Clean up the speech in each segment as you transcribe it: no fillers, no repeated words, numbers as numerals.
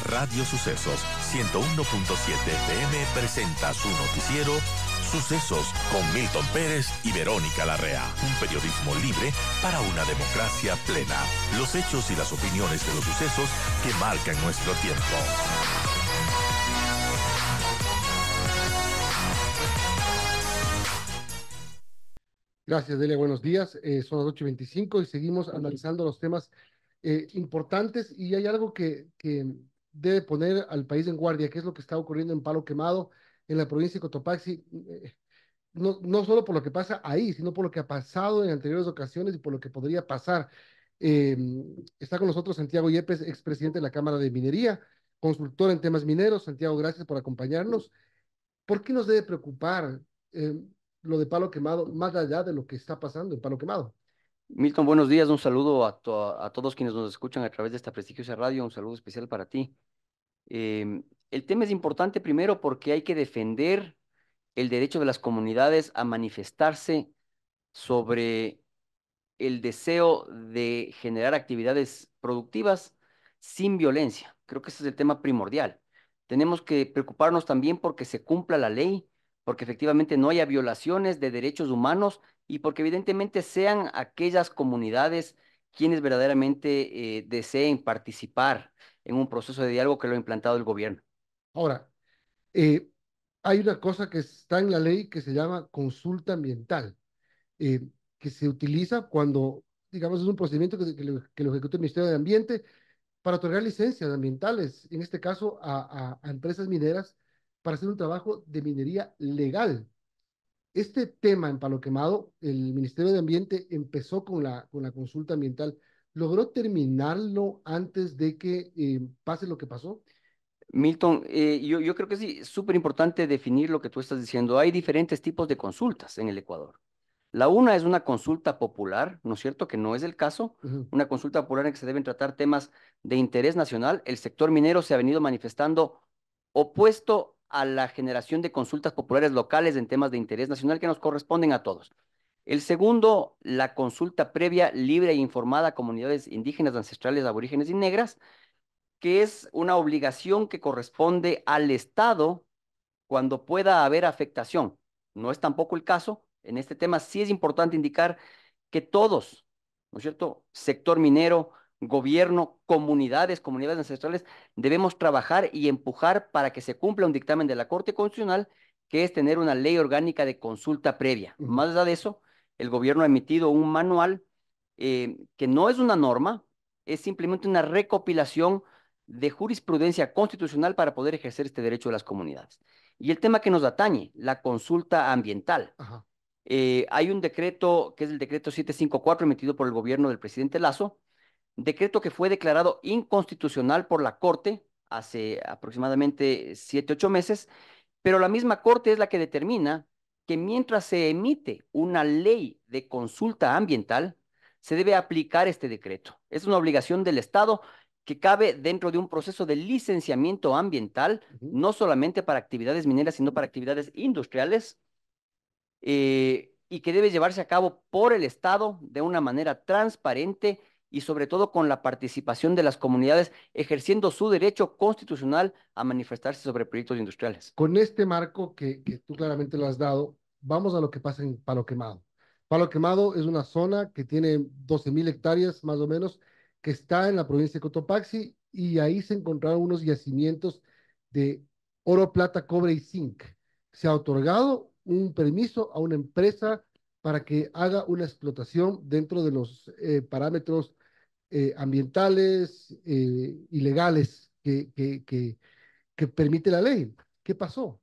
Radio Sucesos 101.7 FM presenta su noticiero Sucesos con Milton Pérez y Verónica Larrea. Un periodismo libre para una democracia plena. Los hechos y las opiniones de los sucesos que marcan nuestro tiempo. Gracias, Delia. Buenos días. Son las 8:25 y seguimos analizando los temas importantes. Y hay algo que debe poner al país en guardia, que es lo que está ocurriendo en Palo Quemado, en la provincia de Cotopaxi. No solo por lo que pasa ahí, sino por lo que ha pasado en anteriores ocasiones y por lo que podría pasar. Eh, Está con nosotros Santiago Yepes, expresidente de la Cámara de Minería, consultor en temas mineros. Santiago, gracias por acompañarnos. ¿Por qué nos debe preocupar eh, lo de Palo Quemado más allá de lo que está pasando en Palo Quemado? Milton, buenos días. Un saludo a todos quienes nos escuchan a través de esta prestigiosa radio. Un saludo especial para ti. El tema es importante primero porque hay que defender el derecho de las comunidades a manifestarse sobre el deseo de generar actividades productivas sin violencia. Creo que ese es el tema primordial. Tenemos que preocuparnos también porque se cumpla la ley, porque efectivamente no haya violaciones de derechos humanos y porque evidentemente sean aquellas comunidades quienes verdaderamente deseen participar en un proceso de diálogo que lo ha implantado el gobierno. Ahora, eh, hay una cosa que está en la ley que se llama consulta ambiental, eh, que se utiliza cuando, digamos, es un procedimiento que lo ejecuta el Ministerio de Ambiente para otorgar licencias ambientales, en este caso a empresas mineras, para hacer un trabajo de minería legal. Este tema en Palo Quemado, el Ministerio de Ambiente empezó con la consulta ambiental. ¿Logró terminarlo antes de que pase lo que pasó? Milton, yo creo que sí, es súper importante definir lo que tú estás diciendo. Hay diferentes tipos de consultas en el Ecuador. La una es una consulta popular, ¿no es cierto? Que no es el caso. Ujú. Una consulta popular en que se deben tratar temas de interés nacional. El sector minero se ha venido manifestando opuesto a la generación de consultas populares locales en temas de interés nacional que nos corresponden a todos. El segundo, la consulta previa, libre e informada a comunidades indígenas, ancestrales, aborígenes y negras, que es una obligación que corresponde al Estado cuando pueda haber afectación. No es tampoco el caso. En este tema sí es importante indicar que todos, ¿no es cierto? Sector minero, gobierno, comunidades ancestrales, debemos trabajar y empujar para que se cumpla un dictamen de la Corte Constitucional, que es tener una ley orgánica de consulta previa. Ujú. Más allá de eso, el gobierno ha emitido un manual que no es una norma, es simplemente una recopilación de jurisprudencia constitucional para poder ejercer este derecho de las comunidades. Y el tema que nos atañe, la consulta ambiental. Ajá. Hay un decreto que es el decreto 754 emitido por el gobierno del presidente Lazo, decreto que fue declarado inconstitucional por la Corte hace aproximadamente 7, 8 meses, pero la misma Corte es la que determina que mientras se emite una ley de consulta ambiental, se debe aplicar este decreto. Es una obligación del Estado que cabe dentro de un proceso de licenciamiento ambiental, Ujú. no solamente para actividades mineras, sino para actividades industriales, y que debe llevarse a cabo por el Estado de una manera transparente y sobre todo con la participación de las comunidades ejerciendo su derecho constitucional a manifestarse sobre proyectos industriales. Con este marco que tú claramente lo has dado, vamos a lo que pasa en Palo Quemado. Palo Quemado es una zona que tiene 12.000 hectáreas más o menos, que está en la provincia de Cotopaxi y ahí se encontraron unos yacimientos de oro, plata, cobre y zinc. Se ha otorgado un permiso a una empresa para que haga una explotación dentro de los parámetros ambientales y legales que permite la ley. ¿Qué pasó?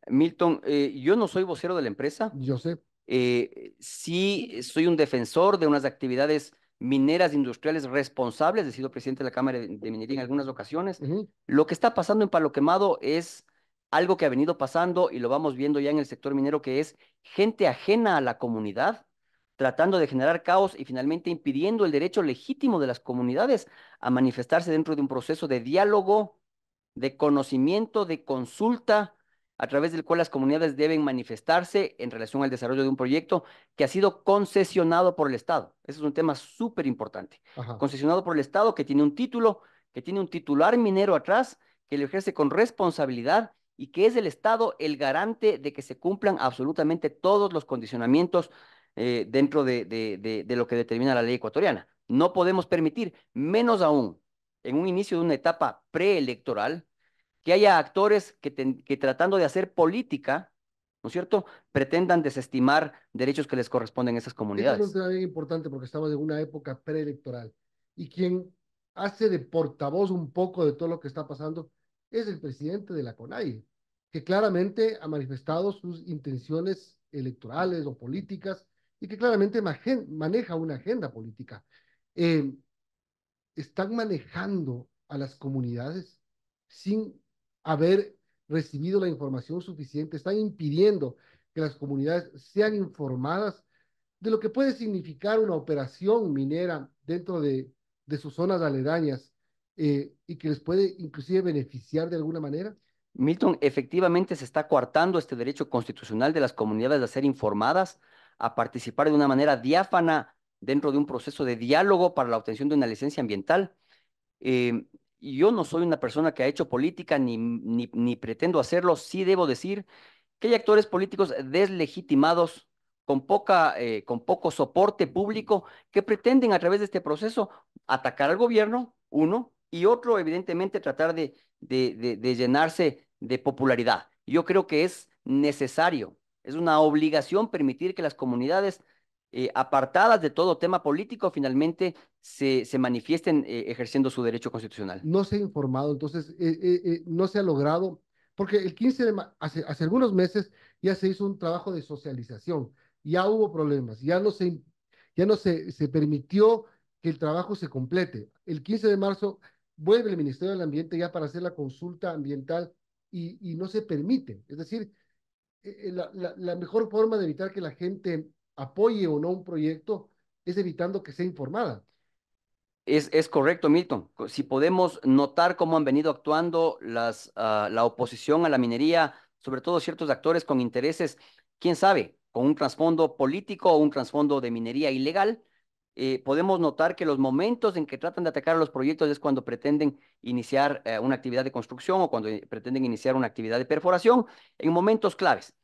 Milton, yo no soy vocero de la empresa, Yo sé. sí soy un defensor de unas actividades mineras industriales responsables, he sido presidente de la Cámara de Minería en algunas ocasiones. Ujú. Lo que está pasando en Palo Quemado es algo que ha venido pasando y lo vamos viendo ya en el sector minero, que es gente ajena a la comunidad, tratando de generar caos y finalmente impidiendo el derecho legítimo de las comunidades a manifestarse dentro de un proceso de diálogo, de conocimiento, de consulta, a través del cual las comunidades deben manifestarse en relación al desarrollo de un proyecto que ha sido concesionado por el Estado. Ese es un tema súper importante. Ajá. Concesionado por el Estado, que tiene un título, que tiene un titular minero atrás, que lo ejerce con responsabilidad y que es el Estado el garante de que se cumplan absolutamente todos los condicionamientos dentro de lo que determina la ley ecuatoriana. No podemos permitir, menos aún en un inicio de una etapa preelectoral, que haya actores que tratando de hacer política, ¿no es cierto?, pretendan desestimar derechos que les corresponden a esas Ese es un comunidades. tema bien importante porque estamos en una época preelectoral y quien hace de portavoz un poco de todo lo que está pasando es el presidente de la CONAIE, que claramente ha manifestado sus intenciones electorales o políticas y que claramente maneja una agenda política. Eh, Están manejando a las comunidades sin haber recibido la información suficiente, están impidiendo que las comunidades sean informadas de lo que puede significar una operación minera dentro de sus zonas aledañas y que les puede inclusive beneficiar de alguna manera. Milton, efectivamente se está coartando este derecho constitucional de las comunidades a ser informadas, a participar de una manera diáfana dentro de un proceso de diálogo para la obtención de una licencia ambiental. Y yo no soy una persona que ha hecho política ni pretendo hacerlo. Sí debo decir que hay actores políticos deslegitimados con poco soporte público que pretenden a través de este proceso atacar al gobierno, uno, y otro, evidentemente, tratar de llenarse de popularidad. Yo creo que es necesario, es una obligación permitir que las comunidades apartadas de todo tema político finalmente se manifiesten ejerciendo su derecho constitucional. No se ha informado, entonces no se ha logrado, porque el 15 de hace algunos meses ya se hizo un trabajo de socialización, ya hubo problemas, ya no se permitió que el trabajo se complete. El 15 de marzo vuelve el Ministerio del Ambiente ya para hacer la consulta ambiental y no se permite. Es decir, la mejor forma de evitar que la gente apoye o no un proyecto es evitando que sea informada. Es correcto, Milton. Si podemos notar cómo han venido actuando la oposición a la minería, sobre todo ciertos actores con intereses, quién sabe, con un trasfondo político o un trasfondo de minería ilegal, podemos notar que los momentos en que tratan de atacar a los proyectos es cuando pretenden iniciar una actividad de construcción o cuando pretenden iniciar una actividad de perforación, en momentos claves.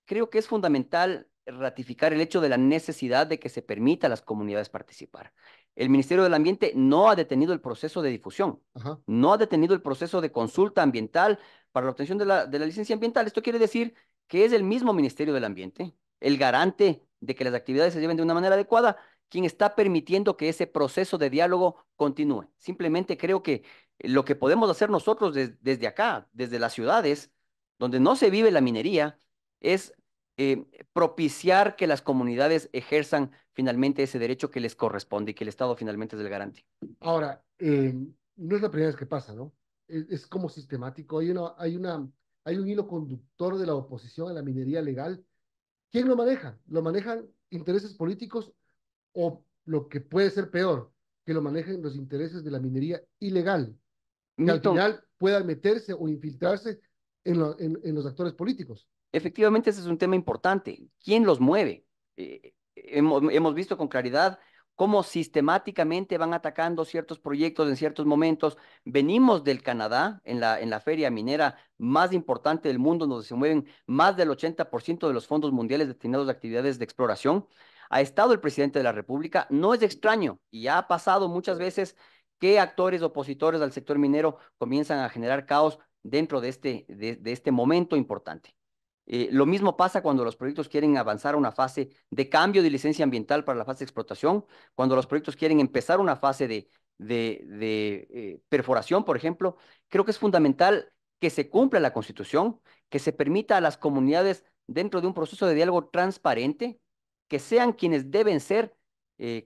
Creo que es fundamental ratificar el hecho de la necesidad de que se permita a las comunidades participar. El Ministerio del Ambiente no ha detenido el proceso de difusión, Ajá. no ha detenido el proceso de consulta ambiental para la obtención de la licencia ambiental. Esto quiere decir que es el mismo Ministerio del Ambiente, el garante de que las actividades se lleven de una manera adecuada, quien está permitiendo que ese proceso de diálogo continúe. Simplemente creo que lo que podemos hacer nosotros desde acá, desde las ciudades, donde no se vive la minería, es propiciar que las comunidades ejerzan finalmente ese derecho que les corresponde y que el Estado finalmente es el garante. Ahora, no es la primera vez que pasa, ¿no? Es como sistemático. Hay un hilo conductor de la oposición a la minería legal. ¿Quién lo maneja? ¿Lo manejan intereses políticos o lo que puede ser peor, que lo manejen los intereses de la minería ilegal, que al Milton, final puedan meterse o infiltrarse en los actores políticos? efectivamente ese es un tema importante. ¿Quién los mueve? Hemos visto con claridad cómo sistemáticamente van atacando ciertos proyectos en ciertos momentos. Venimos del Canadá, en la feria minera más importante del mundo, donde se mueven más del 80% de los fondos mundiales destinados a actividades de exploración. Ha estado el presidente de la República. No es extraño y ha pasado muchas veces que actores opositores al sector minero comienzan a generar caos dentro de este momento importante. Lo mismo pasa cuando los proyectos quieren avanzar a una fase de cambio de licencia ambiental para la fase de explotación, cuando los proyectos quieren empezar una fase de perforación, por ejemplo. Creo que es fundamental que se cumpla la Constitución, que se permita a las comunidades dentro de un proceso de diálogo transparente, que sean quienes deben ser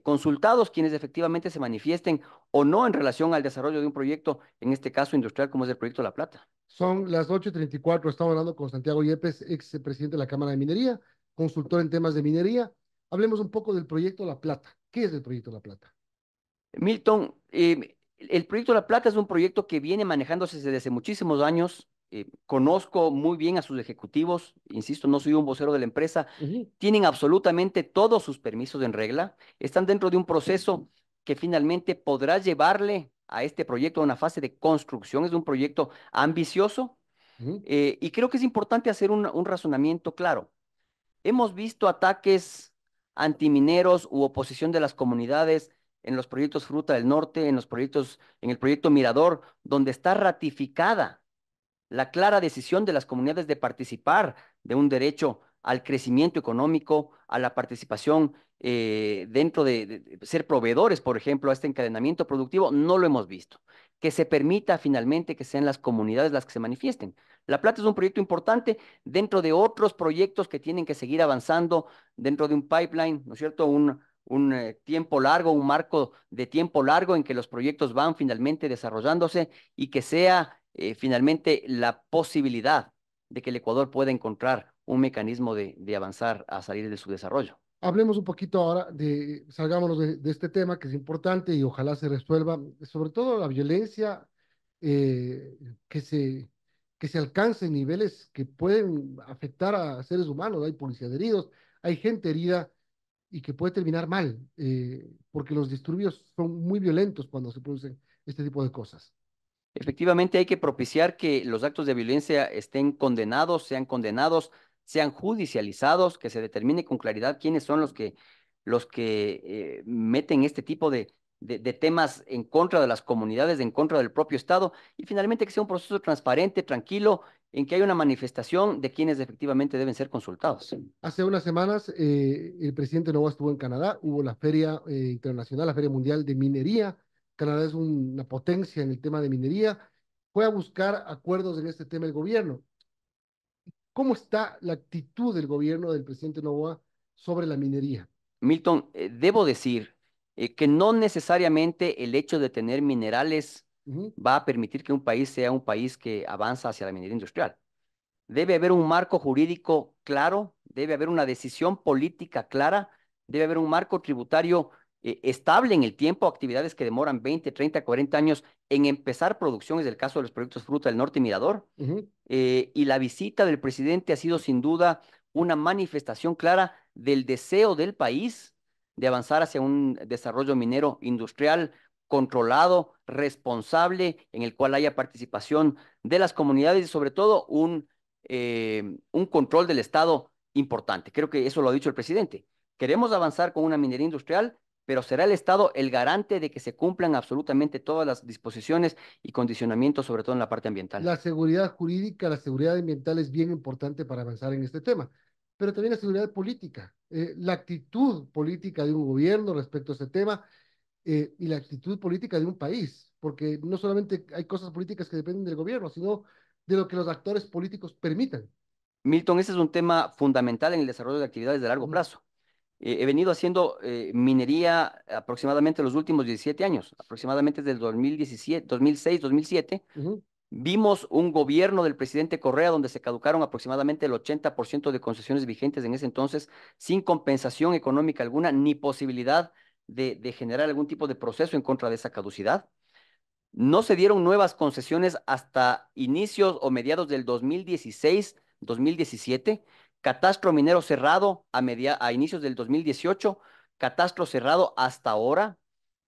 consultados, quienes efectivamente se manifiesten o no en relación al desarrollo de un proyecto, en este caso industrial como es el proyecto La Plata. Son las 8:34. Estamos hablando con Santiago Yepes, ex presidente de la Cámara de Minería, consultor en temas de minería. Hablemos un poco del proyecto La Plata. ¿Qué es el proyecto La Plata? Milton, el proyecto La Plata es un proyecto que viene manejándose desde hace muchísimos años. Conozco muy bien a sus ejecutivos, insisto, no soy un vocero de la empresa, Ujú. tienen absolutamente todos sus permisos en regla, están dentro de un proceso que finalmente podrá llevarle a este proyecto, a una fase de construcción. Es un proyecto ambicioso Ujú. y creo que es importante hacer un razonamiento claro. Hemos visto ataques antimineros u oposición de las comunidades en los proyectos Fruta del Norte, en el proyecto Mirador, donde está ratificada la clara decisión de las comunidades de participar de un derecho al crecimiento económico, a la participación dentro de ser proveedores, por ejemplo, a este encadenamiento productivo, no lo hemos visto. Que se permita finalmente que sean las comunidades las que se manifiesten. La Plata es un proyecto importante dentro de otros proyectos que tienen que seguir avanzando dentro de un pipeline, ¿no es cierto? Un tiempo largo, un marco de tiempo largo en que los proyectos van finalmente desarrollándose y que sea finalmente la posibilidad de que el Ecuador pueda encontrar un mecanismo de avanzar a salir de su desarrollo. Hablemos un poquito ahora salgámonos de este tema que es importante y ojalá se resuelva, sobre todo la violencia eh, que se, que se alcance en niveles que pueden afectar a seres humanos. Hay policías heridos, hay gente herida y que puede terminar mal, porque los disturbios son muy violentos cuando se producen este tipo de cosas. Efectivamente, hay que propiciar que los actos de violencia estén condenados, sean judicializados, que se determine con claridad quiénes son los que meten este tipo de temas en contra de las comunidades, en contra del propio Estado, y finalmente que sea un proceso transparente, tranquilo, en que haya una manifestación de quienes efectivamente deben ser consultados. Hace unas semanas el presidente Novoa estuvo en Canadá, hubo la Feria Internacional, la Feria Mundial de Minería. Canadá es una potencia en el tema de minería. Fue a buscar acuerdos en este tema el gobierno. ¿Cómo está la actitud del gobierno del presidente Novoa sobre la minería? Milton, debo decir que no necesariamente el hecho de tener minerales Ujú, va a permitir que un país sea un país que avanza hacia la minería industrial. Debe haber un marco jurídico claro, debe haber una decisión política clara, debe haber un marco tributario estable en el tiempo, actividades que demoran 20, 30, 40 años en empezar producción, es el caso de los proyectos Fruta del Norte y Mirador. ujú. Y la visita del presidente ha sido sin duda una manifestación clara del deseo del país de avanzar hacia un desarrollo minero industrial controlado, responsable, en el cual haya participación de las comunidades y sobre todo un control del Estado importante. Creo que eso lo ha dicho el presidente. Queremos avanzar con una minería industrial, pero será el Estado el garante de que se cumplan absolutamente todas las disposiciones y condicionamientos, sobre todo en la parte ambiental. La seguridad jurídica, la seguridad ambiental es bien importante para avanzar en este tema, pero también la seguridad política, la actitud política de un gobierno respecto a este tema y la actitud política de un país, porque no solamente hay cosas políticas que dependen del gobierno, sino de lo que los actores políticos permitan. Milton, ese es un tema fundamental en el desarrollo de actividades de largo Ujú, plazo. He venido haciendo minería aproximadamente los últimos 17 años, aproximadamente desde el 2017, 2006, 2007. ujú. Vimos un gobierno del presidente Correa donde se caducaron aproximadamente el 80% de concesiones vigentes en ese entonces, sin compensación económica alguna, ni posibilidad de generar algún tipo de proceso en contra de esa caducidad. No se dieron nuevas concesiones hasta inicios o mediados del 2016, 2017. Catastro minero cerrado a inicios del 2018. Catastro cerrado hasta ahora.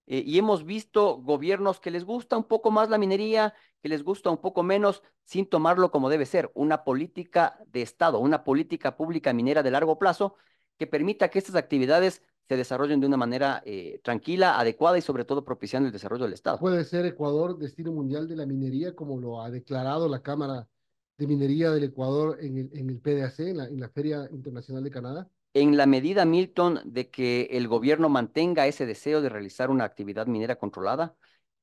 Y hemos visto gobiernos que les gusta un poco más la minería, que les gusta un poco menos, sin tomarlo como debe ser, una política de Estado, una política pública minera de largo plazo que permita que estas actividades se desarrollen de una manera tranquila, adecuada y sobre todo propiciando el desarrollo del Estado. Puede ser Ecuador destino mundial de la minería, como lo ha declarado la Cámara de Minería del Ecuador en el PDAC, en la Feria Internacional de Canadá. En la medida, Milton, de que el gobierno mantenga ese deseo de realizar una actividad minera controlada,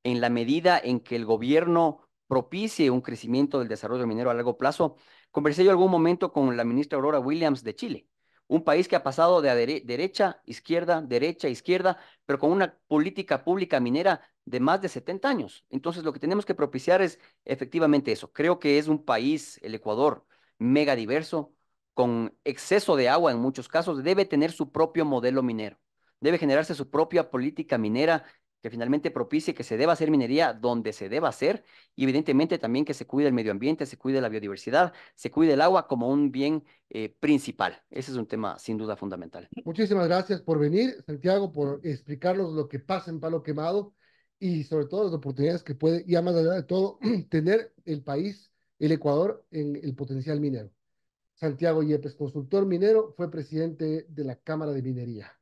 en la medida en que el gobierno propicie un crecimiento del desarrollo minero a largo plazo, conversé yo algún momento con la ministra Aurora Williams de Chile, un país que ha pasado de derecha, izquierda, pero con una política pública minera de más de 70 años. Entonces, lo que tenemos que propiciar es efectivamente eso. Creo que es un país, el Ecuador, mega diverso, con exceso de agua en muchos casos, debe tener su propio modelo minero, debe generarse su propia política minera que finalmente propicie que se deba hacer minería donde se deba hacer y evidentemente también que se cuide el medio ambiente, se cuide la biodiversidad, se cuide el agua como un bien principal. Ese es un tema sin duda fundamental. Muchísimas gracias por venir, Santiago, por explicarnos lo que pasa en Palo Quemado y sobre todo las oportunidades que puede, ya más allá de todo, tener el país, el Ecuador, en el potencial minero. Santiago Yepes, consultor minero, fue presidente de la Cámara de Minería.